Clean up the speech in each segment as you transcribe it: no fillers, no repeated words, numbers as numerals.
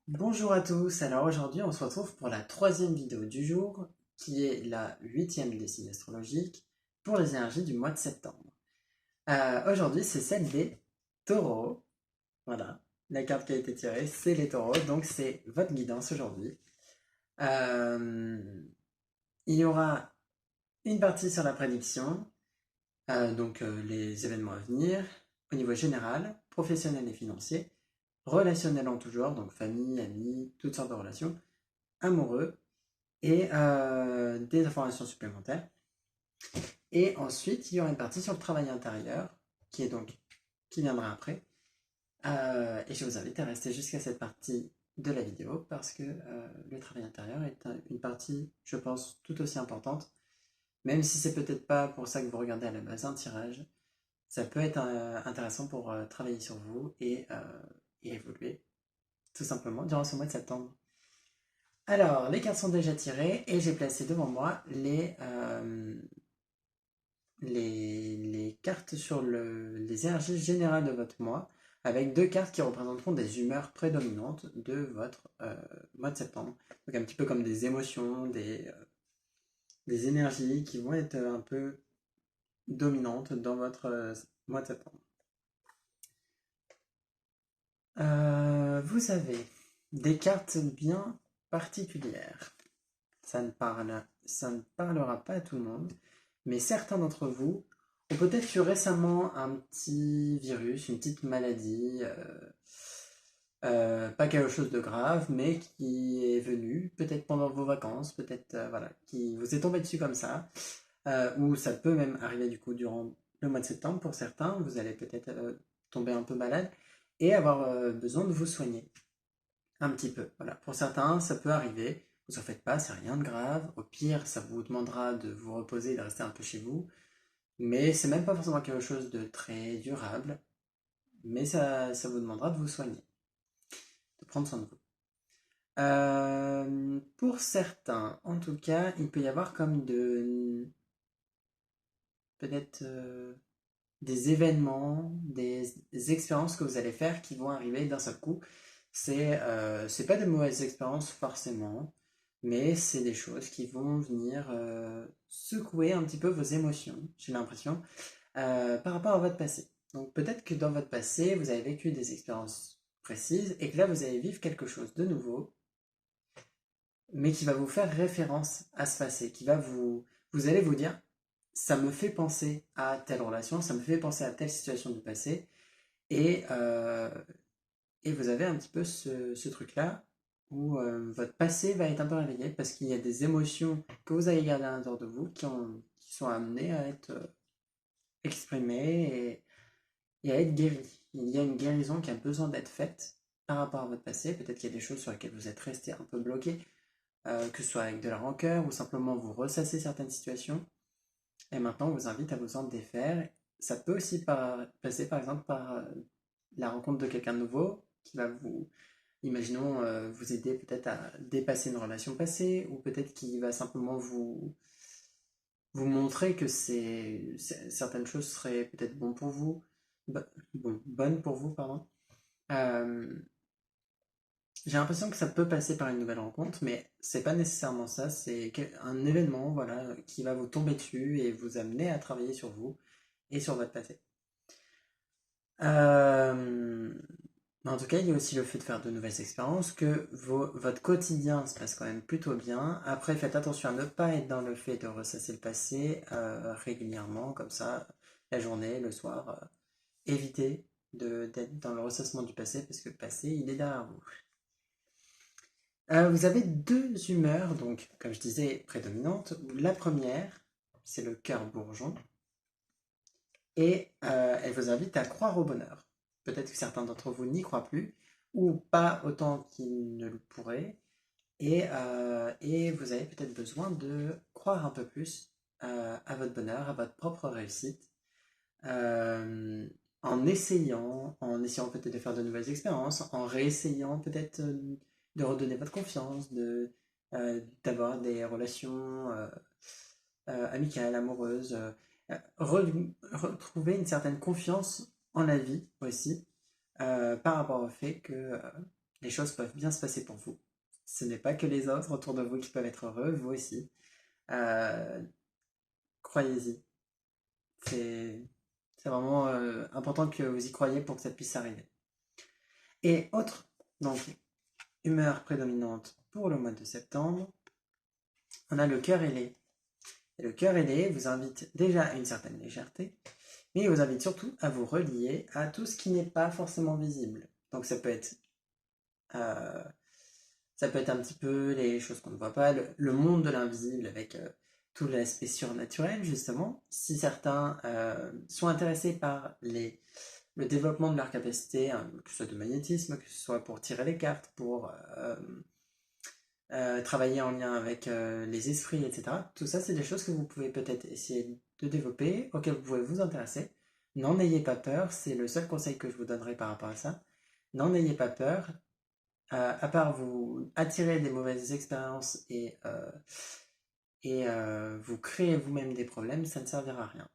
Bonjour à tous, alors aujourd'hui on se retrouve pour la troisième vidéo du jour, qui est la huitième des signes astrologiques pour les énergies du mois de septembre. Aujourd'hui c'est celle des taureaux, voilà, la carte qui a été tirée c'est les taureaux, donc c'est votre guidance aujourd'hui. Euh, il y aura une partie sur la prédiction, les événements à venir, au niveau général, professionnel et financier, relationnel en tout genre, donc famille, amis, toutes sortes de relations, amoureux, et des informations supplémentaires. Et ensuite, il y aura une partie sur le travail intérieur, qui viendra après. Et je vous invite à rester jusqu'à cette partie de la vidéo parce que le travail intérieur est une partie, je pense, tout aussi importante. Même si c'est peut-être pas pour ça que vous regardez à la base un tirage, ça peut être intéressant pour travailler sur vous et évoluer tout simplement durant ce mois de septembre. Alors, les cartes sont déjà tirées et j'ai placé devant moi les cartes sur les énergies générales de votre mois, avec deux cartes qui représenteront des humeurs prédominantes de votre mois de septembre. Donc un petit peu comme des émotions, des énergies qui vont être un peu dominantes dans votre mois de septembre. Vous avez des cartes bien particulières. Ça ne parlera pas à tout le monde, mais certains d'entre vous ont peut-être eu récemment un petit virus, une petite maladie, pas quelque chose de grave, mais qui est venu, peut-être pendant vos vacances, peut-être voilà, qui vous est tombé dessus comme ça, ou ça peut même arriver du coup durant le mois de septembre pour certains, vous allez peut-être tomber un peu malade et avoir besoin de vous soigner. Un petit peu, voilà. Pour certains, ça peut arriver. Vous en faites pas, c'est rien de grave. Au pire, ça vous demandera de vous reposer et de rester un peu chez vous. Mais c'est même pas forcément quelque chose de très durable. Mais ça vous demandera de vous soigner, de prendre soin de vous. Pour certains, en tout cas, il peut y avoir comme peut-être des événements, des expériences que vous allez faire qui vont arriver d'un seul coup. C'est pas de mauvaises expériences forcément, mais c'est des choses qui vont venir secouer un petit peu vos émotions, j'ai l'impression, par rapport à votre passé. Donc peut-être que dans votre passé, vous avez vécu des expériences précises et que là, vous allez vivre quelque chose de nouveau, mais qui va vous faire référence à ce passé, vous allez vous dire, ça me fait penser à telle relation, ça me fait penser à telle situation du passé, et, euh, et vous avez un petit peu ce truc-là où votre passé va être un peu réveillé parce qu'il y a des émotions que vous avez gardées à l'intérieur de vous qui sont amenées à être exprimées et à être guéries. Il y a une guérison qui a besoin d'être faite par rapport à votre passé. Peut-être qu'il y a des choses sur lesquelles vous êtes resté un peu bloqué, que ce soit avec de la rancœur ou simplement vous ressassez certaines situations. Et maintenant, on vous invite à vous en défaire. Ça peut aussi passer par exemple par la rencontre de quelqu'un de nouveau qui va imaginons, vous aider peut-être à dépasser une relation passée, ou peut-être qui va simplement vous montrer que certaines choses seraient peut-être bonnes pour vous, bonnes pour vous, pardon. Euh, j'ai l'impression que ça peut passer par une nouvelle rencontre, mais c'est pas nécessairement ça. C'est un événement, voilà, qui va vous tomber dessus et vous amener à travailler sur vous et sur votre passé. Euh, en tout cas, il y a aussi le fait de faire de nouvelles expériences, que votre quotidien se passe quand même plutôt bien. Après, faites attention à ne pas être dans le fait de ressasser le passé régulièrement, comme ça, la journée, le soir. Évitez d'être dans le ressassement du passé, parce que le passé, il est derrière vous. Vous avez deux humeurs, donc, comme je disais, prédominantes. La première, c'est le cœur bourgeon, et elle vous invite à croire au bonheur. Peut-être que certains d'entre vous n'y croient plus, ou pas autant qu'ils ne le pourraient, et vous avez peut-être besoin de croire un peu plus à votre bonheur, à votre propre réussite, euh, en essayant peut-être de faire de nouvelles expériences, en réessayant peut-être de redonner votre confiance, d'avoir des relations amicales, amoureuses, retrouver une certaine confiance en la vie aussi, par rapport au fait que les choses peuvent bien se passer pour vous. Ce n'est pas que les autres autour de vous qui peuvent être heureux, vous aussi. Euh, Croyez-y. C'est c'est vraiment important que vous y croyez pour que ça puisse arriver. Et autre, donc, humeur prédominante pour le mois de septembre, on a le cœur ailé. Et le cœur ailé vous invite déjà à une certaine légèreté, mais il vous invite surtout à vous relier à tout ce qui n'est pas forcément visible. Donc euh, ça peut être un petit peu les choses qu'on ne voit pas, le monde de l'invisible avec tout l'aspect surnaturel justement. Si certains sont intéressés par le développement de leur capacité, hein, que ce soit de magnétisme, que ce soit pour tirer les cartes, pour travailler en lien avec les esprits, etc. Tout ça, c'est des choses que vous pouvez peut-être essayer de développer, auxquelles vous pouvez vous intéresser. N'en ayez pas peur, c'est le seul conseil que je vous donnerai par rapport à ça. N'en ayez pas peur, à part vous attirer des mauvaises expériences et vous créer vous-même des problèmes, ça ne servira à rien.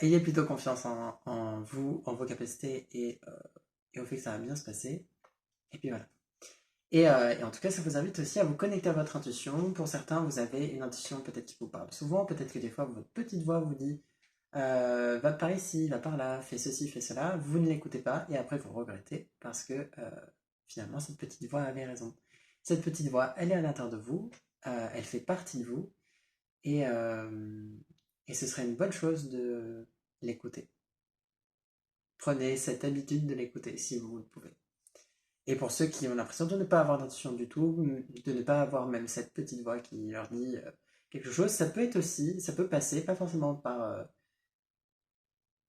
Ayez plutôt confiance en vous, en vos capacités et au fait que ça va bien se passer. Et puis voilà. Et en tout cas, ça vous invite aussi à vous connecter à votre intuition. Pour certains, vous avez une intuition peut-être qui vous parle souvent, peut-être que des fois, votre petite voix vous dit va par ici, va par là, fais ceci, fais cela. Vous ne l'écoutez pas et après, vous regrettez parce que finalement, cette petite voix avait raison. Cette petite voix, elle est à l'intérieur de vous, elle fait partie de vous et, euh, et ce serait une bonne chose de l'écouter. Prenez cette habitude de l'écouter si vous le pouvez. Et pour ceux qui ont l'impression de ne pas avoir d'intuition du tout, de ne pas avoir même cette petite voix qui leur dit quelque chose, ça peut être aussi, ça peut passer, pas forcément par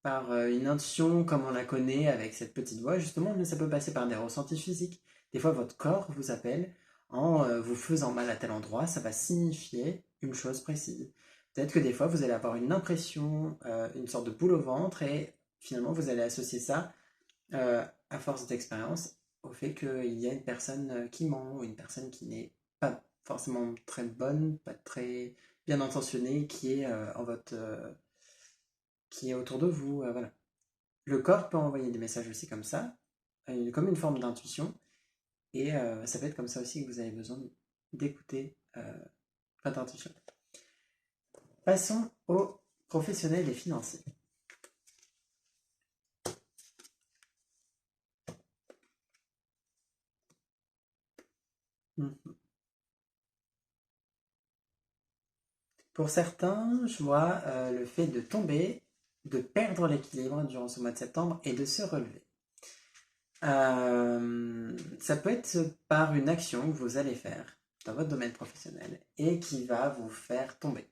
une intuition comme on la connaît avec cette petite voix justement, mais ça peut passer par des ressentis physiques. Des fois, votre corps vous appelle en vous faisant mal à tel endroit, ça va signifier une chose précise. Peut-être que des fois, vous allez avoir une impression, une sorte de boule au ventre, et finalement, vous allez associer ça à force d'expérience, au fait qu'il y a une personne qui ment, ou une personne qui n'est pas forcément très bonne, pas très bien intentionnée, qui est autour de vous. Voilà. Le corps peut envoyer des messages aussi comme ça, comme une forme d'intuition, et ça peut être comme ça aussi que vous avez besoin d'écouter votre intuition. Passons aux professionnels et financiers. Hmm. Pour certains, je vois le fait de tomber, de perdre l'équilibre durant ce mois de septembre et de se relever. Ça peut être par une action que vous allez faire dans votre domaine professionnel et qui va vous faire tomber.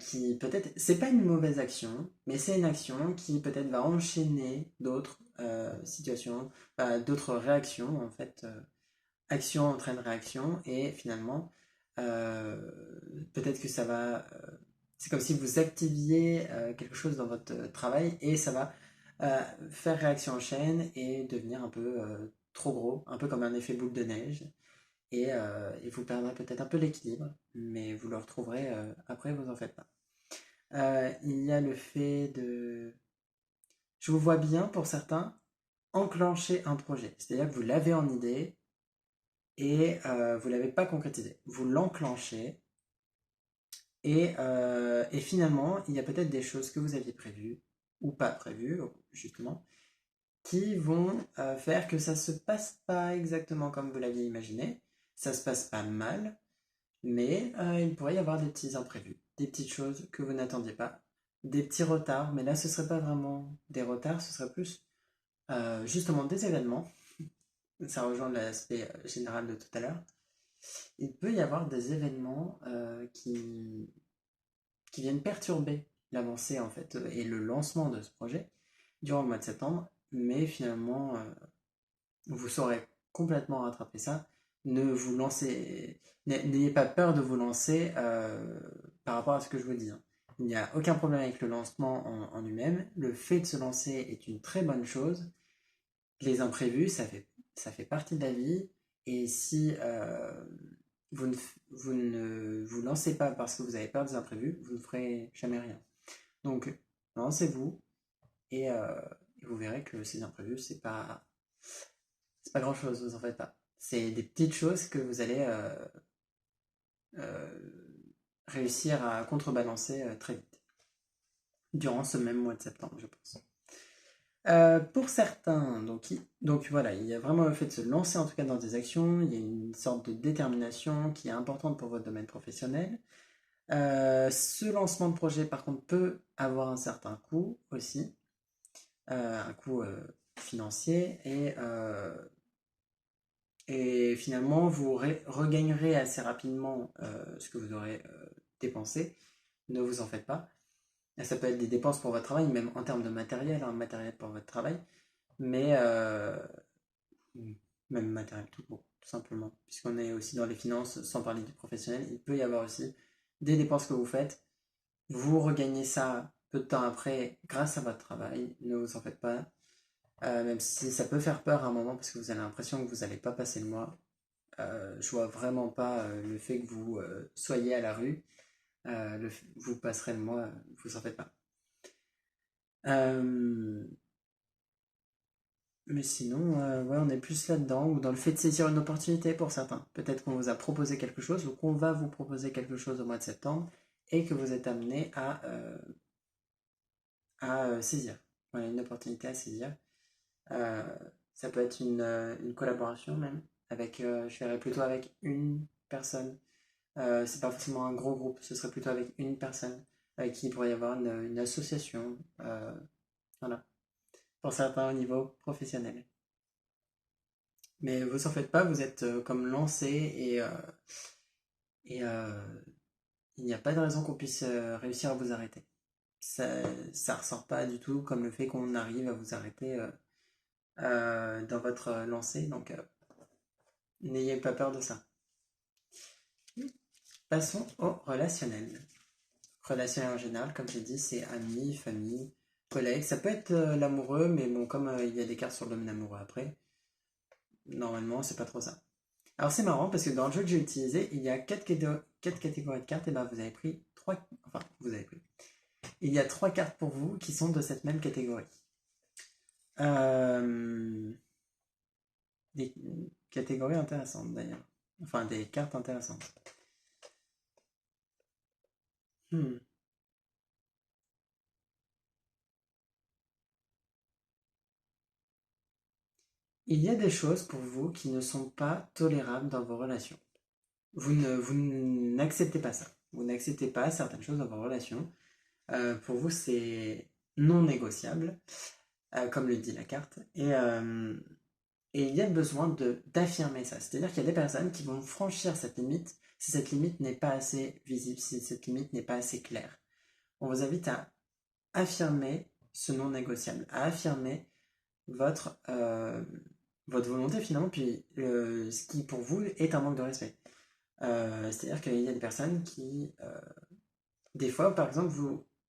Qui peut-être, c'est pas une mauvaise action, mais c'est une action qui peut-être va enchaîner d'autres situations, d'autres réactions en fait. Action entraîne réaction et finalement, euh, peut-être que ça va. C'est comme si vous activiez quelque chose dans votre travail et ça va faire réaction en chaîne et devenir un peu trop gros, un peu comme un effet boule de neige. Et vous perdrez peut-être un peu l'équilibre, mais vous le retrouverez après, vous en faites pas. Il y a le fait de. Je vous vois bien pour certains enclencher un projet, c'est-à-dire que vous l'avez en idée et vous ne l'avez pas concrétisé. Vous l'enclenchez et finalement, il y a peut-être des choses que vous aviez prévues ou pas prévues, justement, qui vont faire que ça ne se passe pas exactement comme vous l'aviez imaginé. Ça se passe pas mal, mais il pourrait y avoir des petits imprévus, des petites choses que vous n'attendiez pas, des petits retards, mais là ce ne serait pas vraiment des retards, ce serait plus justement des événements. Ça rejoint l'aspect général de tout à l'heure. Il peut y avoir des événements qui viennent perturber l'avancée en fait et le lancement de ce projet durant le mois de septembre, mais finalement vous saurez complètement rattraper ça. Ne vous lancez, n'ayez pas peur de vous lancer par rapport à ce que je vous dis, hein. Il n'y a aucun problème avec le lancement en lui-même. Le fait de se lancer est une très bonne chose. Les imprévus, ça fait partie de la vie. Et si vous ne vous lancez pas parce que vous avez peur des imprévus, vous ne ferez jamais rien. Donc, lancez-vous et vous verrez que ces imprévus, c'est pas C'est pas grand-chose, vous en faites pas. C'est des petites choses que vous allez euh, réussir à contrebalancer très vite, durant ce même mois de septembre, je pense. Pour certains, donc voilà, il y a vraiment le fait de se lancer en tout cas dans des actions, il y a une sorte de détermination qui est importante pour votre domaine professionnel. Ce lancement de projet, par contre, peut avoir un certain coût aussi, un coût financier, et finalement, vous regagnerez assez rapidement ce que vous aurez dépensé. Ne vous en faites pas. Ça peut être des dépenses pour votre travail, même en termes de matériel, hein, matériel pour votre travail, mais même matériel tout court, tout simplement. Puisqu'on est aussi dans les finances, sans parler du professionnel, il peut y avoir aussi des dépenses que vous faites. Vous regagnez ça peu de temps après grâce à votre travail, ne vous en faites pas. Même si ça peut faire peur à un moment parce que vous avez l'impression que vous n'allez pas passer le mois. Je vois vraiment pas le fait que vous soyez à la rue. Vous passerez le mois, vous en faites pas. Euh, mais sinon, ouais, on est plus là-dedans, ou dans le fait de saisir une opportunité pour certains. Peut-être qu'on vous a proposé quelque chose, ou qu'on va vous proposer quelque chose au mois de septembre, et que vous êtes amené à saisir. Voilà, une opportunité à saisir. Euh, Ça peut être une collaboration même, je verrais plutôt avec une personne. C'est pas forcément un gros groupe, ce serait plutôt avec une personne avec qui il pourrait y avoir une association. Voilà, pour certains au niveau professionnel. Mais vous en faites pas, vous êtes comme lancé et il n'y a pas de raison qu'on puisse réussir à vous arrêter. Ça, ça ressort pas du tout comme le fait qu'on arrive à vous arrêter dans votre lancée, donc n'ayez pas peur de ça. Passons au relationnel. Relationnel en général, comme j'ai dit, c'est amis, famille, collègues. Ça peut être l'amoureux, mais bon, comme il y a des cartes sur le domaine amoureux après, normalement, c'est pas trop ça. Alors c'est marrant parce que dans le jeu que j'ai utilisé, il y a quatre catégories de cartes, et ben vous avez pris trois. Enfin, vous avez pris. Il y a trois cartes pour vous qui sont de cette même catégorie. Euh, des catégories intéressantes d'ailleurs. Enfin, des cartes intéressantes. Hmm. Il y a des choses pour vous qui ne sont pas tolérables dans vos relations. Vous n'acceptez pas ça. Vous n'acceptez pas certaines choses dans vos relations. Pour vous, c'est non négociable, comme le dit la carte. Et il y a besoin d'affirmer ça. C'est-à-dire qu'il y a des personnes qui vont franchir cette limite si cette limite n'est pas assez visible, si cette limite n'est pas assez claire. On vous invite à affirmer ce non négociable, à affirmer votre, euh, votre volonté finalement, puis ce qui pour vous est un manque de respect. C'est-à-dire qu'il y a des personnes qui, des fois, par exemple,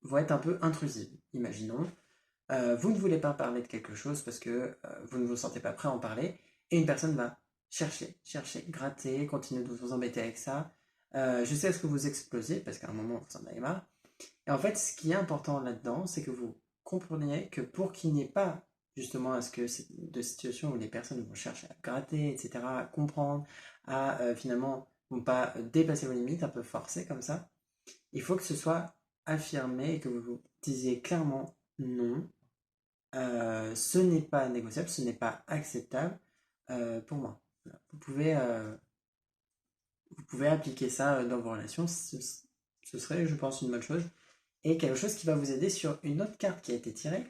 vont être un peu intrusives. Imaginons, vous ne voulez pas parler de quelque chose parce que vous ne vous sentez pas prêt à en parler, et une personne va chercher, chercher, gratter, continuer de vous embêter avec ça, jusqu'à ce que vous explosiez, parce qu'à un moment, vous en avez marre. Et en fait, ce qui est important là-dedans, c'est que vous compreniez que pour qu'il n'y ait pas justement de situations où les personnes vont chercher à gratter, etc., à comprendre, à finalement ne pas dépasser vos limites, un peu forcer comme ça, il faut que ce soit affirmé et que vous vous disiez clairement non, ce n'est pas négociable, ce n'est pas acceptable pour moi. Voilà. Vous pouvez appliquer ça dans vos relations, ce serait, je pense, une bonne chose. Et quelque chose qui va vous aider sur une autre carte qui a été tirée,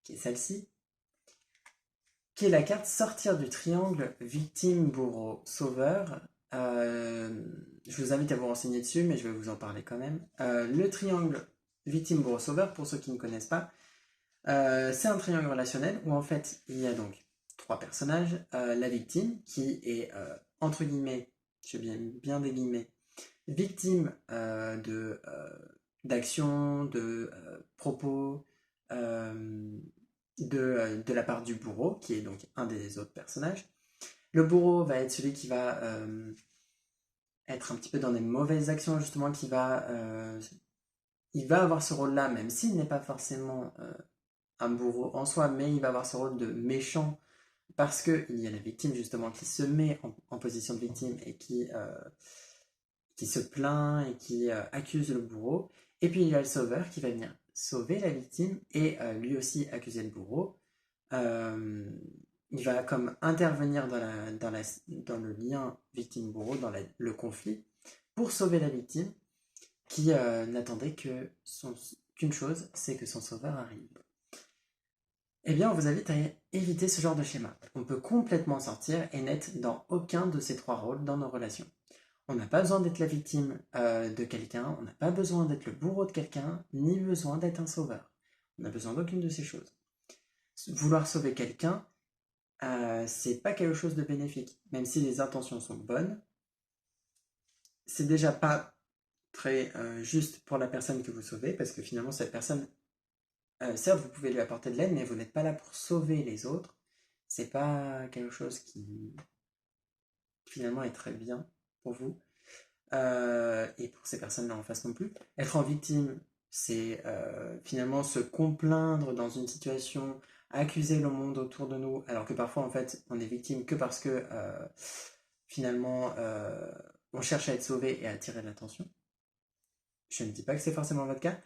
qui est celle-ci, qui est la carte sortir du triangle victime, bourreau, sauveur. Je vous invite à vous renseigner dessus, mais je vais vous en parler quand même. Le triangle victime, bourreau, sauveur, pour ceux qui ne connaissent pas, c'est un triangle relationnel où en fait il y a donc trois personnages. La victime qui est entre guillemets, je vais bien des guillemets, victime d'actions, de propos de la part du bourreau, qui est donc un des autres personnages. Le bourreau va être celui qui va être un petit peu dans des mauvaises actions, justement, il va avoir ce rôle-là, même s'il n'est pas forcément un bourreau en soi, mais il va avoir ce rôle de méchant parce qu'il y a la victime justement qui se met en position de victime et qui se plaint et qui accuse le bourreau. Et puis il y a le sauveur qui va venir sauver la victime et lui aussi accuser le bourreau. Euh, il va comme intervenir dans le lien victime-bourreau, dans le conflit, pour sauver la victime qui n'attendait qu'une chose, c'est que son sauveur arrive. Eh bien, on vous invite à éviter ce genre de schéma. On peut complètement sortir et n'être dans aucun de ces trois rôles dans nos relations. On n'a pas besoin d'être la victime de quelqu'un, on n'a pas besoin d'être le bourreau de quelqu'un, ni besoin d'être un sauveur. On n'a besoin d'aucune de ces choses. Vouloir sauver quelqu'un, c'est pas quelque chose de bénéfique. Même si les intentions sont bonnes, c'est déjà pas très juste pour la personne que vous sauvez, parce que finalement, cette personne, certes, vous pouvez lui apporter de l'aide, mais vous n'êtes pas là pour sauver les autres. C'est pas quelque chose qui finalement est très bien pour vous. Et pour ces personnes-là en face non plus. Être en victime, c'est finalement se complaindre dans une situation, accuser le monde autour de nous, alors que parfois en fait on est victime que parce que finalement on cherche à être sauvé et à attirer de l'attention. Je ne dis pas que c'est forcément votre cas.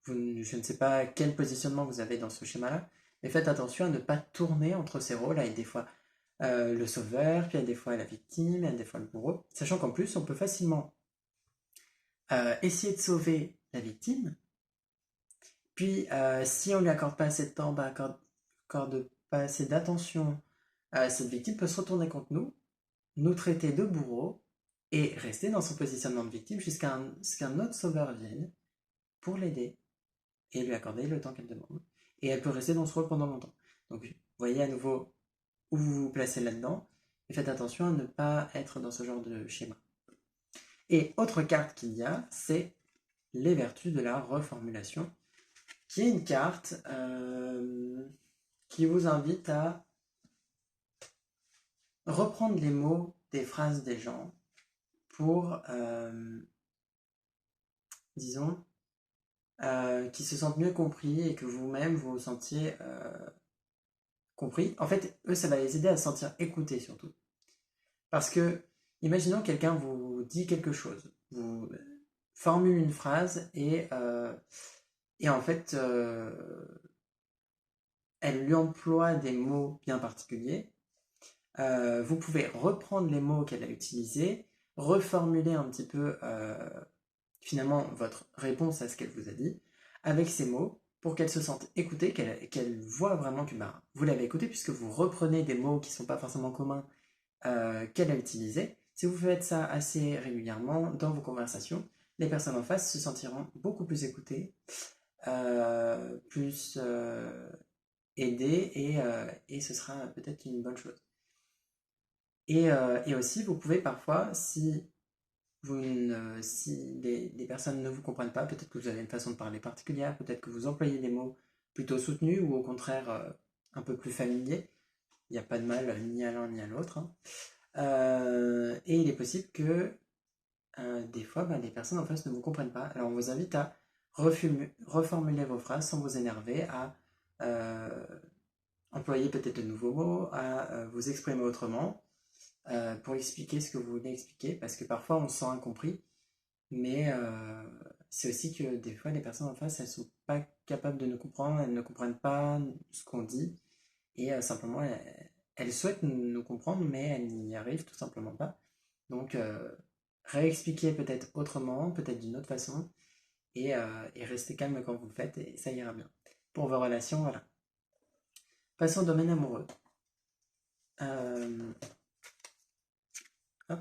Je ne sais pas quel positionnement vous avez dans ce schéma-là, mais faites attention à ne pas tourner entre ces rôles, avec des fois le sauveur, puis il y a des fois la victime, il y a des fois le bourreau, sachant qu'en plus on peut facilement essayer de sauver la victime, puis si on ne lui accorde pas assez de temps, accorde pas assez d'attention, cette victime peut se retourner contre nous, nous traiter de bourreau et rester dans son positionnement de victime jusqu'à ce qu'un autre sauveur vienne pour l'aider et lui accorder le temps qu'elle demande. Et elle peut rester dans ce rôle pendant longtemps. Donc, vous voyez à nouveau où vous vous placez là-dedans et faites attention à ne pas être dans ce genre de schéma. Et autre carte qu'il y a, c'est les vertus de la reformulation, qui est une carte qui vous invite à reprendre les mots des phrases des gens pour, disons, qu'ils se sentent mieux compris et que vous-même vous vous sentiez compris. En fait, eux, ça va les aider à se sentir écoutés surtout. Parce que, imaginons quelqu'un vous dit quelque chose, vous formule une phrase et en fait, elle lui emploie des mots bien particuliers. Vous pouvez reprendre les mots qu'elle a utilisés, reformuler un petit peu finalement votre réponse à ce qu'elle vous a dit avec ces mots pour qu'elle se sente écoutée, qu'elle voit vraiment que vous l'avez écoutée puisque vous reprenez des mots qui ne sont pas forcément communs qu'elle a utilisés. Si vous faites ça assez régulièrement dans vos conversations, les personnes en face se sentiront beaucoup plus écoutées, plus aidées et ce sera peut-être une bonne chose. Et aussi, vous pouvez parfois, si les personnes ne vous comprennent pas, peut-être que vous avez une façon de parler particulière, peut-être que vous employez des mots plutôt soutenus ou au contraire un peu plus familiers. Il n'y a pas de mal ni à l'un ni à l'autre. Hein. Et il est possible que des fois, les personnes en face ne vous comprennent pas. Alors on vous invite à reformuler vos phrases sans vous énerver, à employer peut-être de nouveaux mots, à vous exprimer autrement. Pour expliquer ce que vous voulez expliquer, parce que parfois on se sent incompris, mais c'est aussi que des fois les personnes en face, elles sont pas capables de nous comprendre, elles ne comprennent pas ce qu'on dit, et simplement elles souhaitent nous comprendre, mais elles n'y arrivent tout simplement pas. Donc réexpliquer peut-être autrement, peut-être d'une autre façon, et rester calme quand vous le faites, et ça ira bien. Pour vos relations, voilà. Passons au domaine amoureux. Hop.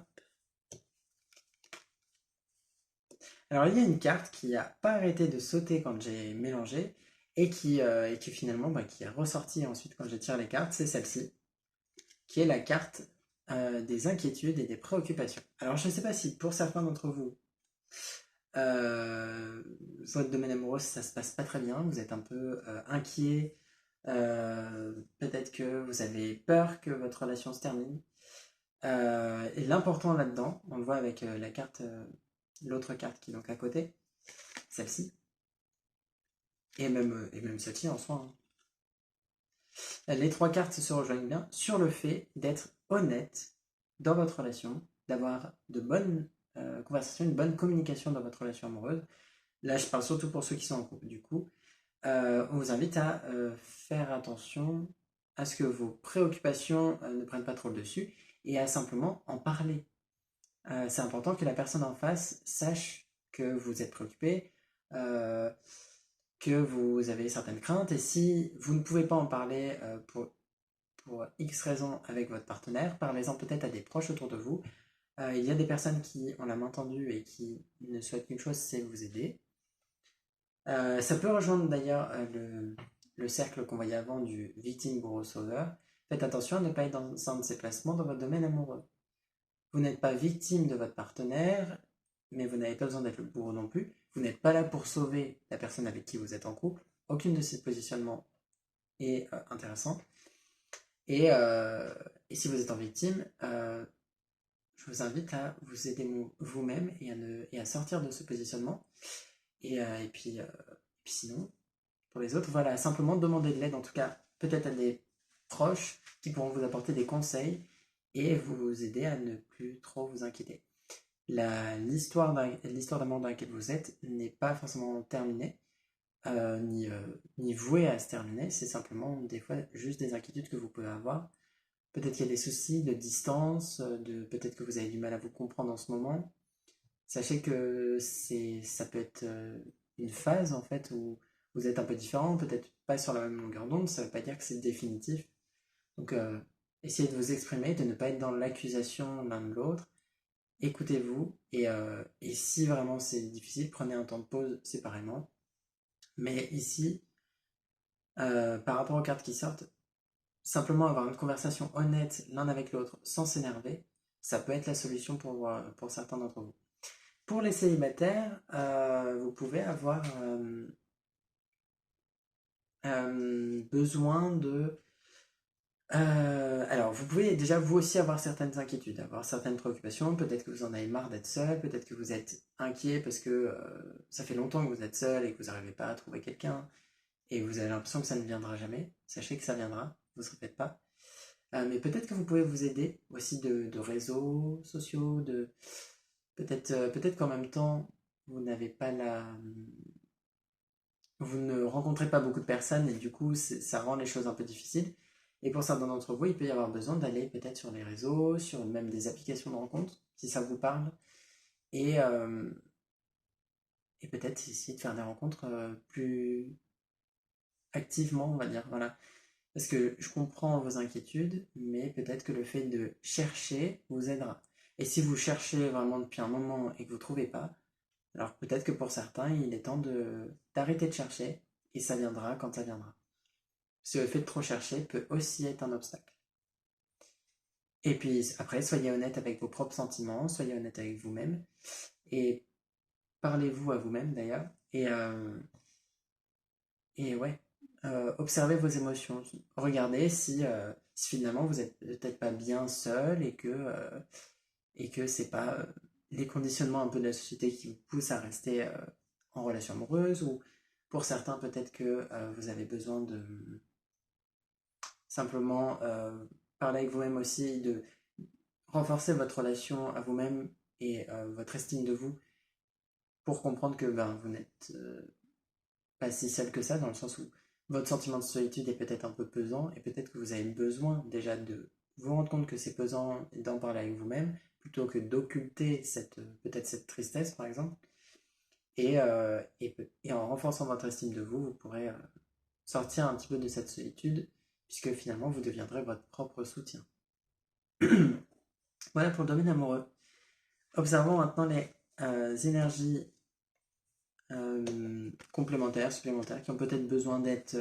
Alors il y a une carte qui n'a pas arrêté de sauter quand j'ai mélangé et qui finalement qui est ressortie ensuite quand j'ai tiré les cartes, c'est celle-ci, qui est la carte des inquiétudes et des préoccupations. Alors je ne sais pas si pour certains d'entre vous, votre domaine amoureux ça se passe pas très bien, vous êtes un peu inquiet, peut-être que vous avez peur que votre relation se termine. Et l'important là-dedans, on le voit avec la carte, l'autre carte qui est donc à côté, celle-ci, et même celle-ci en soi. Hein. Les trois cartes se rejoignent bien sur le fait d'être honnête dans votre relation, d'avoir de bonnes conversations, une bonne communication dans votre relation amoureuse. Là, je parle surtout pour ceux qui sont en couple, du coup. On vous invite à faire attention à ce que vos préoccupations ne prennent pas trop le dessus et à simplement en parler. C'est important que la personne en face sache que vous êtes préoccupé, euh, que vous avez certaines craintes, et si vous ne pouvez pas en parler pour X raisons avec votre partenaire, parlez-en peut-être à des proches autour de vous. Il y a des personnes qui ont la main tendue et qui ne souhaitent qu'une chose, c'est vous aider. Ça peut rejoindre d'ailleurs le cercle qu'on voyait avant du victime bourreau sauveur. Faites attention à ne pas être dans un de ces placements dans votre domaine amoureux. Vous n'êtes pas victime de votre partenaire, mais vous n'avez pas besoin d'être le bourreau non plus. Vous n'êtes pas là pour sauver la personne avec qui vous êtes en couple. Aucune de ces positionnements est intéressant. Et si vous êtes en victime, je vous invite à vous aider vous-même et à sortir de ce positionnement. Et puis sinon, pour les autres, voilà, simplement demander de l'aide, en tout cas peut-être à des proches qui pourront vous apporter des conseils et vous aider à ne plus trop vous inquiéter. L'histoire d'amour dans laquelle vous êtes n'est pas forcément terminée, ni vouée à se terminer, c'est simplement des fois juste des inquiétudes que vous pouvez avoir. Peut-être qu'il y a des soucis de distance, peut-être que vous avez du mal à vous comprendre en ce moment. Sachez que ça peut être une phase en fait où vous êtes un peu différent, peut-être pas sur la même longueur d'onde, ça ne veut pas dire que c'est définitif. Donc essayez de vous exprimer, de ne pas être dans l'accusation l'un de l'autre. Écoutez-vous et si vraiment c'est difficile, prenez un temps de pause séparément. Mais ici, par rapport aux cartes qui sortent, simplement avoir une conversation honnête l'un avec l'autre sans s'énerver, ça peut être la solution pour certains d'entre vous. Pour les célibataires, vous pouvez avoir besoin de... alors, vous pouvez déjà vous aussi avoir certaines inquiétudes, avoir certaines préoccupations. Peut-être que vous en avez marre d'être seul, peut-être que vous êtes inquiet parce que ça fait longtemps que vous êtes seul et que vous n'arrivez pas à trouver quelqu'un et vous avez l'impression que ça ne viendra jamais. Sachez que ça viendra, vous ne se répétez pas. Mais peut-être que vous pouvez vous aider aussi de réseaux sociaux, peut-être qu'en même temps, vous n'avez pas vous ne rencontrez pas beaucoup de personnes et du coup, ça rend les choses un peu difficiles. Et pour certains d'entre vous, il peut y avoir besoin d'aller peut-être sur les réseaux, sur même des applications de rencontres, si ça vous parle, et, euh, et peut-être essayer de faire des rencontres plus activement, on va dire. Voilà. Parce que je comprends vos inquiétudes, mais peut-être que le fait de chercher vous aidera. Et si vous cherchez vraiment depuis un moment et que vous ne trouvez pas, alors peut-être que pour certains, il est temps d'arrêter de chercher et ça viendra quand ça viendra. Parce que le fait de trop chercher peut aussi être un obstacle. Et puis après, soyez honnête avec vos propres sentiments, soyez honnête avec vous-même et parlez-vous à vous-même d'ailleurs. Et ouais, observez vos émotions. Regardez si finalement vous n'êtes peut-être pas bien seul et que c'est pas les conditionnements un peu de la société qui vous poussent à rester en relation amoureuse ou pour certains peut-être que vous avez besoin de simplement parler avec vous-même aussi, de renforcer votre relation à vous-même et votre estime de vous pour comprendre que ben, vous n'êtes pas si seul que ça, dans le sens où votre sentiment de solitude est peut-être un peu pesant et peut-être que vous avez besoin déjà de vous rendre compte que c'est pesant et d'en parler avec vous-même plutôt que d'occulter peut-être cette tristesse par exemple. Et en renforçant votre estime de vous, vous pourrez sortir un petit peu de cette solitude puisque finalement vous deviendrez votre propre soutien. Voilà pour le domaine amoureux. Observons maintenant les énergies complémentaires, supplémentaires, qui ont peut-être besoin d'être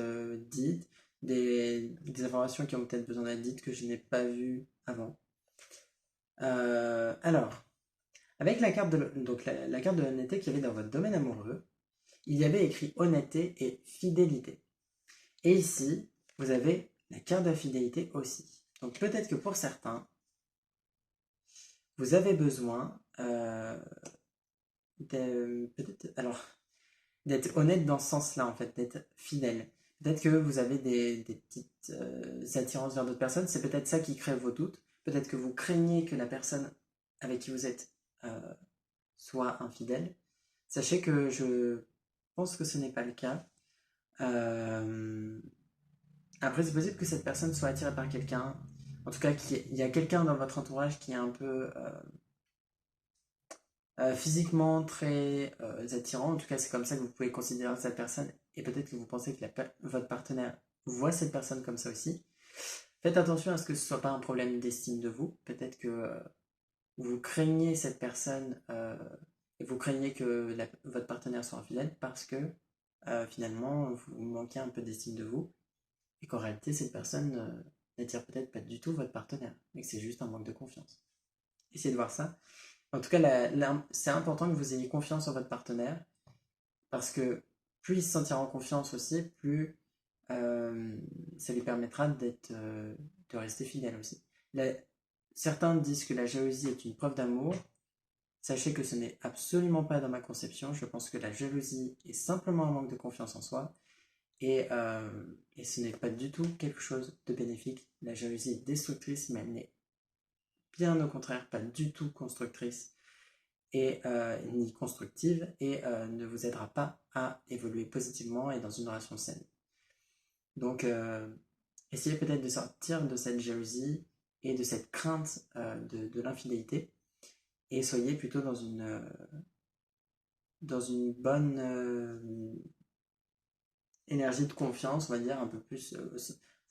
dites, des informations qui ont peut-être besoin d'être dites que je n'ai pas vues avant. Alors, avec la carte la carte de l'honnêteté qu'il y avait dans votre domaine amoureux, il y avait écrit honnêteté et fidélité. Et ici, vous avez la carte de la fidélité aussi. Donc peut-être que pour certains, vous avez besoin d'être honnête dans ce sens-là, en fait, d'être fidèle. Peut-être que vous avez des petites attirances vers d'autres personnes. C'est peut-être ça qui crée vos doutes. Peut-être que vous craignez que la personne avec qui vous êtes soit infidèle. Sachez que je pense que ce n'est pas le cas. Après, c'est possible que cette personne soit attirée par quelqu'un. En tout cas, il y a quelqu'un dans votre entourage qui est un peu physiquement très attirant. En tout cas, c'est comme ça que vous pouvez considérer cette personne. Et peut-être que vous pensez que votre partenaire voit cette personne comme ça aussi. Faites attention à ce que ce ne soit pas un problème d'estime de vous. Peut-être que vous craignez cette personne et vous craignez que votre partenaire soit infidèle parce que finalement, vous manquez un peu d'estime de vous et qu'en réalité, cette personne n'attire peut-être pas du tout votre partenaire, mais que c'est juste un manque de confiance. Essayez de voir ça. En tout cas, c'est important que vous ayez confiance en votre partenaire parce que plus il se sentira en confiance aussi, plus ça lui permettra de rester fidèle aussi. Certains disent que la jalousie est une preuve d'amour. Sachez que ce n'est absolument pas dans ma conception. Je pense que la jalousie est simplement un manque de confiance en soi et ce n'est pas du tout quelque chose de bénéfique. La jalousie est destructrice, mais elle n'est bien au contraire pas du tout constructrice et ni constructive et ne vous aidera pas à évoluer positivement et dans une relation saine. Donc, essayez peut-être de sortir de cette jalousie et de cette crainte de l'infidélité et soyez plutôt dans une bonne énergie de confiance, on va dire, un peu plus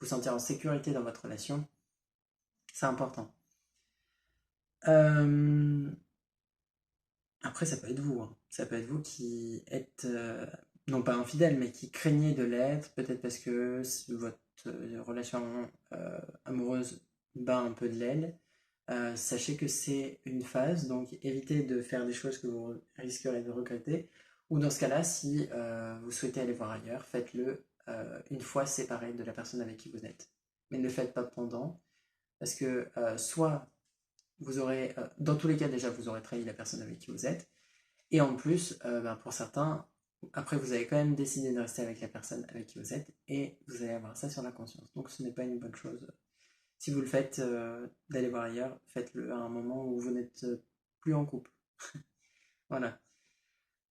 vous sentir en sécurité dans votre relation. C'est important. Après, ça peut être vous. Hein. Ça peut être vous qui êtes, non pas infidèle, mais qui craignez de l'être, peut-être parce que votre relation amoureuse bat un peu de l'aile. Sachez que c'est une phase, donc évitez de faire des choses que vous risquerez de regretter. Ou dans ce cas-là, si vous souhaitez aller voir ailleurs, faites-le une fois séparé de la personne avec qui vous êtes. Mais ne le faites pas pendant, parce que soit vous aurez, dans tous les cas déjà, vous aurez trahi la personne avec qui vous êtes, et en plus, pour certains, après vous avez quand même décidé de rester avec la personne avec qui vous êtes, et vous allez avoir ça sur la conscience. Donc ce n'est pas une bonne chose. Si vous le faites, d'aller voir ailleurs, faites-le à un moment où vous n'êtes plus en couple. Voilà.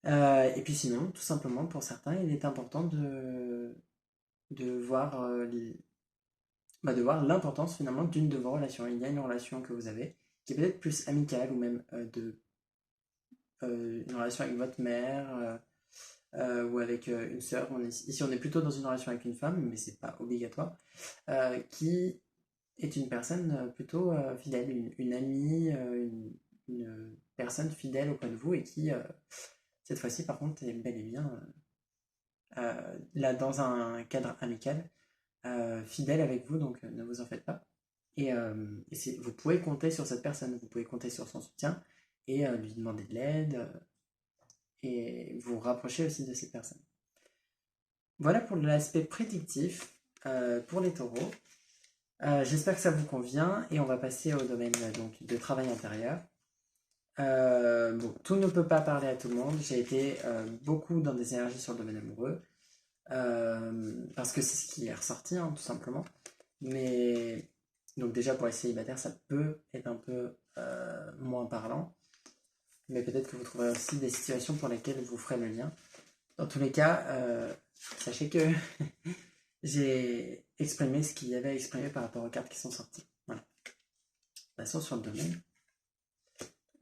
Et puis sinon, tout simplement, pour certains, il est important de voir, de voir l'importance finalement d'une de vos relations. Il y a une relation que vous avez qui est peut-être plus amicale ou même une relation avec votre mère ou avec une sœur. Ici, on est plutôt dans une relation avec une femme, mais c'est pas obligatoire, qui est une personne plutôt fidèle, une amie, une personne fidèle auprès de vous et qui, cette fois-ci, par contre, est bel et bien là dans un cadre amical, fidèle avec vous, donc ne vous en faites pas. Et vous pouvez compter sur cette personne, vous pouvez compter sur son soutien et lui demander de l'aide et vous rapprocher aussi de cette personne. Voilà pour l'aspect prédictif pour les taureaux. J'espère que ça vous convient et on va passer au domaine donc, de travail intérieur. Bon, tout ne peut pas parler à tout le monde. J'ai été beaucoup dans des énergies sur le domaine amoureux parce que c'est ce qui est ressorti, hein, tout simplement. Mais donc déjà pour les célibataires, ça peut être un peu moins parlant. Mais peut-être que vous trouverez aussi des situations pour lesquelles vous ferez le lien. Dans tous les cas, sachez que j'ai exprimé ce qu'il y avait à exprimer par rapport aux cartes qui sont sorties. Voilà. Passons sur le domaine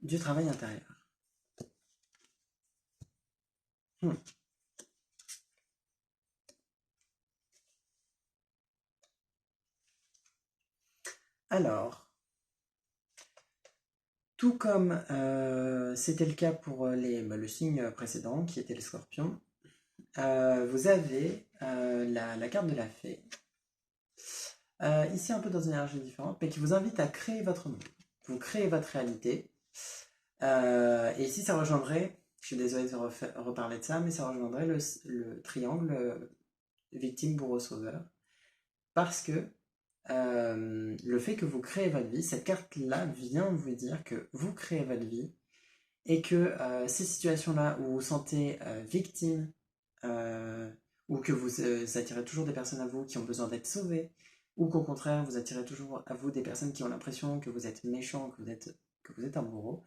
du travail intérieur. Alors, tout comme c'était le cas pour le signe précédent, qui était le scorpion, vous avez la carte de la fée. Ici, un peu dans une énergie différente, mais qui vous invite à créer votre monde. Vous créez votre réalité. Et ici, ça rejoindrait, je suis désolé de reparler de ça, mais ça rejoindrait le triangle victime, bourreau, sauveur. Parce que le fait que vous créez votre vie, cette carte-là vient vous dire que vous créez votre vie et que ces situations-là où vous vous sentez victime, ou que vous attirez toujours des personnes à vous qui ont besoin d'être sauvées, ou qu'au contraire, vous attirez toujours à vous des personnes qui ont l'impression que vous êtes méchant, que vous êtes un bourreau.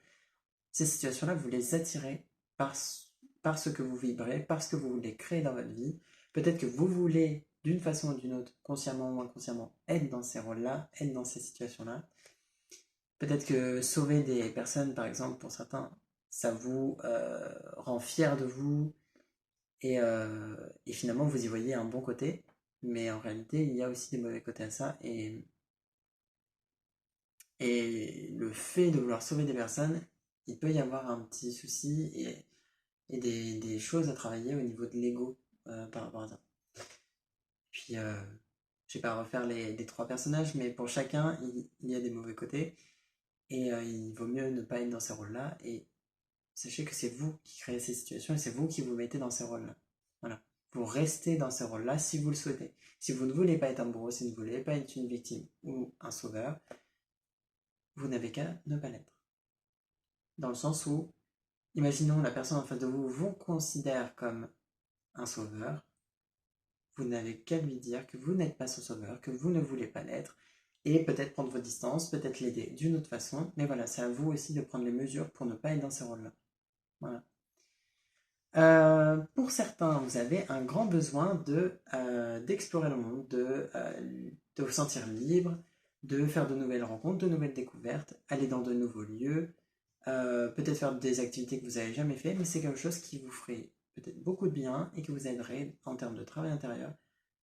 Ces situations-là, vous les attirez parce que vous vibrez, parce que vous voulez créer dans votre vie. Peut-être que vous voulez, d'une façon ou d'une autre, consciemment ou inconsciemment, être dans ces rôles-là, être dans ces situations-là. Peut-être que sauver des personnes, par exemple, pour certains, ça vous rend fier de vous et finalement vous y voyez un bon côté. Mais en réalité, il y a aussi des mauvais côtés à ça. Et le fait de vouloir sauver des personnes, il peut y avoir un petit souci et des choses à travailler au niveau de l'ego par rapport à ça. Puis, je vais pas refaire les trois personnages, mais pour chacun, il y a des mauvais côtés. Et il vaut mieux ne pas être dans ces rôles-là. Et sachez que c'est vous qui créez ces situations et c'est vous qui vous mettez dans ces rôles-là. Voilà. Vous restez dans ces rôles-là si vous le souhaitez. Si vous ne voulez pas être un bourreau, si vous ne voulez pas être une victime ou un sauveur, vous n'avez qu'à ne pas l'être. Dans le sens où, imaginons la personne en face de vous vous considère comme un sauveur, vous n'avez qu'à lui dire que vous n'êtes pas son sauveur, que vous ne voulez pas l'être, et peut-être prendre vos distances, peut-être l'aider d'une autre façon, mais voilà, c'est à vous aussi de prendre les mesures pour ne pas être dans ces rôles-là. Voilà. Pour certains, vous avez un grand besoin d'explorer le monde, de vous sentir libre, de faire de nouvelles rencontres, de nouvelles découvertes, aller dans de nouveaux lieux, peut-être faire des activités que vous n'avez jamais fait, mais c'est quelque chose qui vous ferait peut-être beaucoup de bien et qui vous aiderait en termes de travail intérieur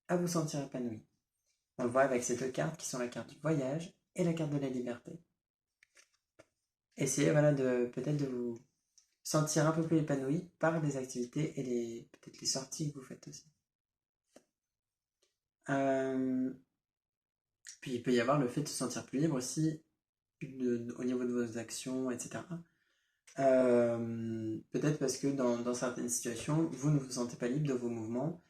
à vous sentir épanoui. On le voit avec ces deux cartes qui sont la carte du voyage et la carte de la liberté. Essayez voilà, peut-être de vous sentir un peu plus épanoui par les activités et peut-être les sorties que vous faites aussi. Puis il peut y avoir le fait de se sentir plus libre aussi au niveau de vos actions, etc. Peut-être parce que dans certaines situations, vous ne vous sentez pas libre de vos mouvements,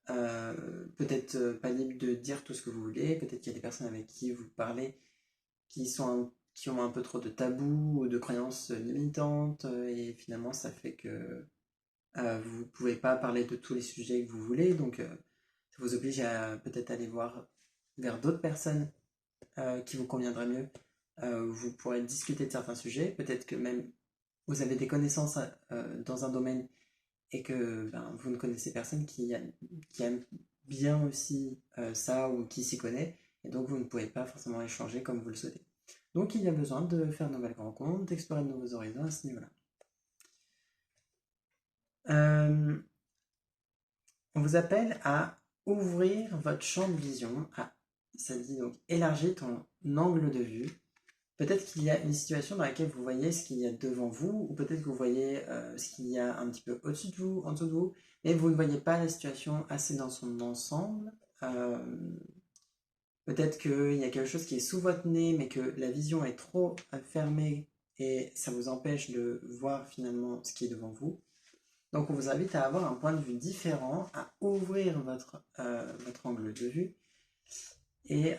peut-être pas libre de dire tout ce que vous voulez, peut-être qu'il y a des personnes avec qui vous parlez qui ont un peu trop de tabous ou de croyances limitantes, et finalement ça fait que vous ne pouvez pas parler de tous les sujets que vous voulez, donc ça vous oblige à peut-être aller voir vers d'autres personnes qui vous conviendraient mieux. Vous pourrez discuter de certains sujets, peut-être que même vous avez des connaissances dans un domaine et que vous ne connaissez personne qui aime bien aussi ça ou qui s'y connaît, et donc vous ne pouvez pas forcément échanger comme vous le souhaitez. Donc il y a besoin de faire de nouvelles rencontres, d'explorer de nouveaux horizons à ce niveau-là. On vous appelle à ouvrir votre champ de vision, ça dit donc élargir ton angle de vue. Peut-être qu'il y a une situation dans laquelle vous voyez ce qu'il y a devant vous, ou peut-être que vous voyez ce qu'il y a un petit peu au-dessus de vous, en dessous de vous, mais vous ne voyez pas la situation assez dans son ensemble. Peut-être qu'il y a quelque chose qui est sous votre nez, mais que la vision est trop fermée et ça vous empêche de voir finalement ce qui est devant vous. Donc on vous invite à avoir un point de vue différent, à ouvrir votre angle de vue et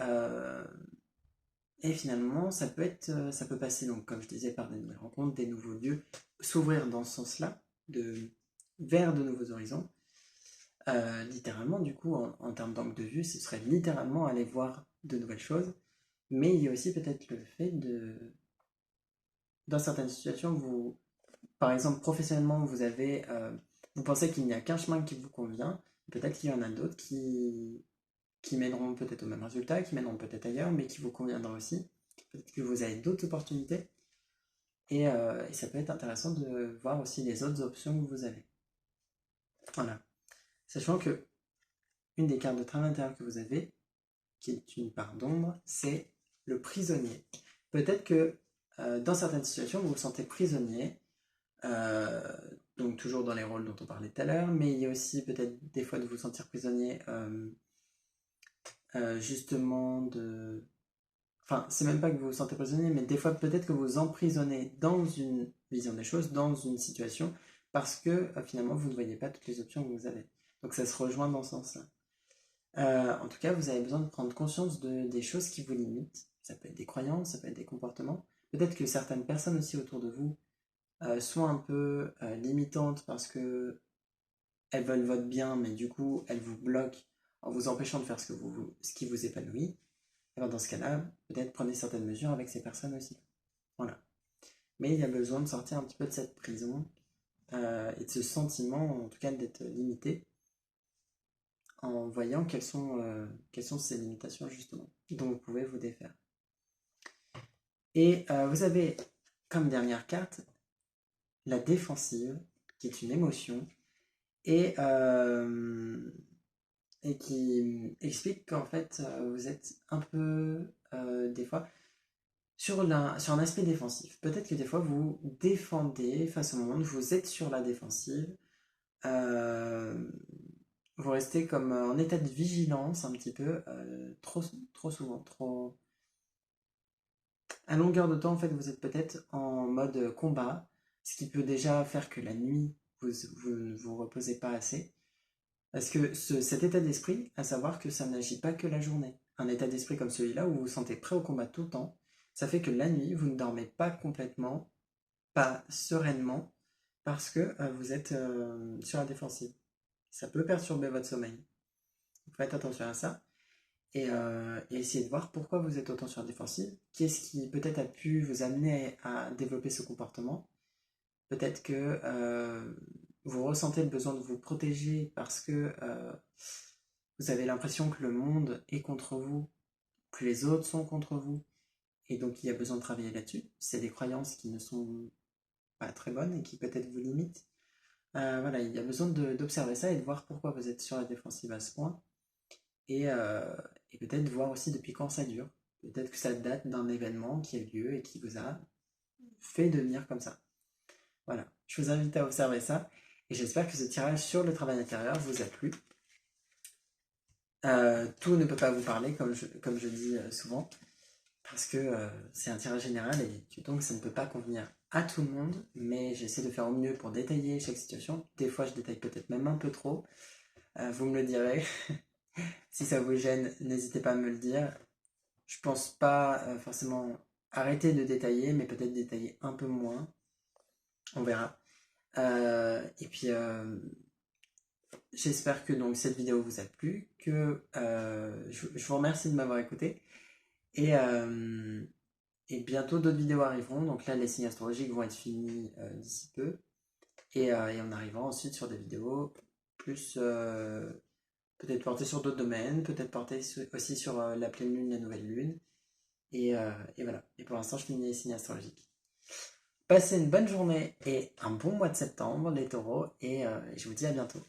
finalement ça peut passer donc comme je disais par des nouvelles rencontres, des nouveaux lieux, s'ouvrir dans ce sens-là, vers de nouveaux horizons. Littéralement du coup en termes d'angle de vue, ce serait littéralement aller voir de nouvelles choses, mais il y a aussi peut-être le fait dans certaines situations, par exemple, professionnellement, vous pensez qu'il n'y a qu'un chemin qui vous convient, peut-être qu'il y en a d'autres qui mèneront peut-être au même résultat, qui mèneront peut-être ailleurs, mais qui vous conviendront aussi. Peut-être que vous avez d'autres opportunités, et ça peut être intéressant de voir aussi les autres options que vous avez. Voilà. Sachant que une des cartes de travail intérieur que vous avez, qui est une part d'ombre, c'est le prisonnier. Peut-être que dans certaines situations, vous vous sentez prisonnier, donc toujours dans les rôles dont on parlait tout à l'heure, mais il y a aussi peut-être des fois de vous sentir prisonnier justement de... Enfin, c'est même pas que vous vous sentez prisonnier, mais des fois peut-être que vous vous emprisonnez dans une vision des choses, dans une situation, parce que finalement vous ne voyez pas toutes les options que vous avez. Donc ça se rejoint dans ce sens-là. En tout cas, vous avez besoin de prendre conscience des choses qui vous limitent. Ça peut être des croyances, ça peut être des comportements. Peut-être que certaines personnes aussi autour de vous sont un peu limitantes parce que elles veulent votre bien, mais du coup, elles vous bloquent en vous empêchant de faire ce qui vous épanouit, et bien dans ce cas-là, peut-être prenez certaines mesures avec ces personnes aussi. Voilà. Mais il y a besoin de sortir un petit peu de cette prison et de ce sentiment, en tout cas, d'être limité en voyant quelles sont ces limitations justement dont vous pouvez vous défaire. Et vous avez comme dernière carte la défensive, qui est une émotion et, et qui explique qu'en fait vous êtes un peu des fois sur un aspect défensif. Peut-être que des fois vous défendez face au monde, vous êtes sur la défensive, euh, vous restez comme en état de vigilance un petit peu, trop souvent, trop... À longueur de temps, en fait, vous êtes peut-être en mode combat, ce qui peut déjà faire que la nuit, vous ne vous reposez pas assez. Parce que cet état d'esprit, à savoir que ça n'agit pas que la journée. Un état d'esprit comme celui-là, où vous vous sentez prêt au combat tout le temps, ça fait que la nuit, vous ne dormez pas complètement, pas sereinement, parce que vous êtes sur la défensive. Ça peut perturber votre sommeil. Donc faites attention à ça. Et essayer de voir pourquoi vous êtes autant sur la défensive. Qu'est-ce qui peut-être a pu vous amener à développer ce comportement. Peut-être que vous ressentez le besoin de vous protéger parce que vous avez l'impression que le monde est contre vous, que les autres sont contre vous, et donc il y a besoin de travailler là-dessus. C'est des croyances qui ne sont pas très bonnes et qui peut-être vous limitent. Voilà, il y a besoin d'observer ça et de voir pourquoi vous êtes sur la défensive à ce point. Et, euh, et peut-être voir aussi depuis quand ça dure. Peut-être que ça date d'un événement qui a eu lieu et qui vous a fait devenir comme ça. Voilà, je vous invite à observer ça et j'espère que ce tirage sur le travail intérieur vous a plu. Tout ne peut pas vous parler, comme je dis souvent, parce que c'est un tirage général et donc ça ne peut pas convenir à tout le monde, mais j'essaie de faire au mieux pour détailler chaque situation. Des fois, je détaille peut-être même un peu trop. Vous me le direz. Si ça vous gêne, n'hésitez pas à me le dire. Je pense pas forcément arrêter de détailler, mais peut-être détailler un peu moins. On verra. Et puis, j'espère que donc cette vidéo vous a plu, que je vous remercie de m'avoir écouté. Et, euh, et bientôt d'autres vidéos arriveront. Donc là, les signes astrologiques vont être finis d'ici peu. Et on arrivera ensuite sur des vidéos plus peut-être portées sur d'autres domaines, peut-être portées aussi sur la pleine lune, la nouvelle lune. Et voilà. Et pour l'instant, je finis les signes astrologiques. Passez une bonne journée et un bon mois de septembre, les taureaux, et je vous dis à bientôt.